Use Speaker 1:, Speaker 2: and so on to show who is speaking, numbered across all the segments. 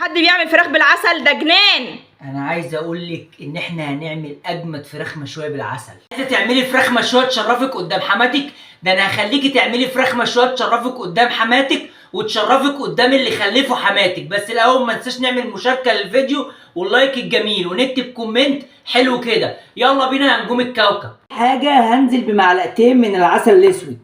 Speaker 1: حد بيعمل فراخ بالعسل؟ ده جنان.
Speaker 2: انا عايز اقول لك ان احنا هنعمل اجمد فراخ مشويه بالعسل. عايزه تعملي فراخ مشويه تشرفك قدام حماتك؟ ده انا هخليكي تعملي فراخ مشويه تشرفك قدام حماتك وتشرفك قدام اللي خلفوا حماتك. بس الاول ما ننساش نعمل مشاركه للفيديو واللايك الجميل ونكتب كومنت حلو كده. يلا بينا يا نجوم الكوكب. حاجه هنزل بمعلقتين من العسل الاسود.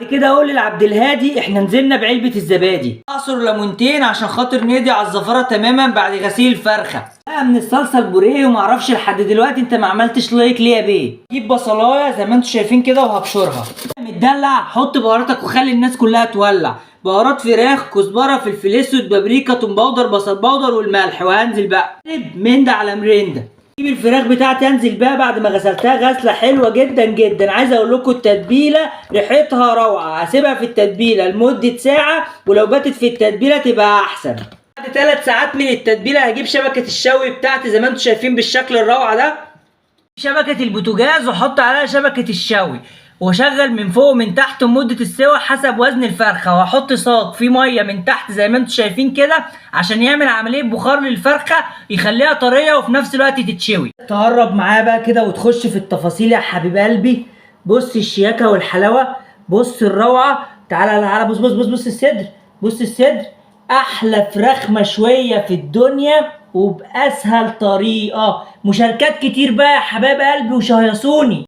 Speaker 2: بعد كده اقول لعبد الهادي احنا نزلنا بعلبه الزبادي. اعصر ليمونتين عشان خاطر نقضي على الزفاره تماما بعد غسيل الفرخه. بقى من الصلصه البوريه ومعرفش لحد دلوقتي انت ما عملتش لايك ليه يا بيه. جيب بصلايه زي ما انتم شايفين كده وهبشرها. متدلع حط بهاراتك وخلي الناس كلها تولع. بهارات فراخ، كزبره، فلفل اسود، بابريكا، توم باودر، بصل باودر والملح. وهنزل بقى مرنده على مرنده. اجيب الفراخ بتاعتي انزل بيها بعد ما غسلتها غسله حلوه جدا جدا. عايز اقول لكم التتبيله ريحتها روعه. هسيبها في التتبيله لمده ساعه ولو باتت في التتبيله تبقى احسن. بعد 3 ساعات من التتبيله هجيب شبكه الشوي بتاعتي زي ما انتم شايفين بالشكل الروعه ده. شبكه البوتاجاز واحط عليها شبكه الشوي واشغل من فوق ومن تحت لمده السوا حسب وزن الفرخه. واحط صاج فيه ميه من تحت زي ما انتم شايفين كده عشان يعمل عمليه بخار للفرخه يخليها طريه وفي نفس الوقت تتشوي. تقرب معايا بقى كده وتخش في التفاصيل يا حبيب قلبي. بص الشياكه والحلاوه، بص الروعه. تعالى تعالى بص بص بص بص الصدر، بص الصدر. احلى فراخ مشويه في الدنيا وباسهل طريقه. مشاركات كتير بقى يا حبايب قلبي وشهيصوني.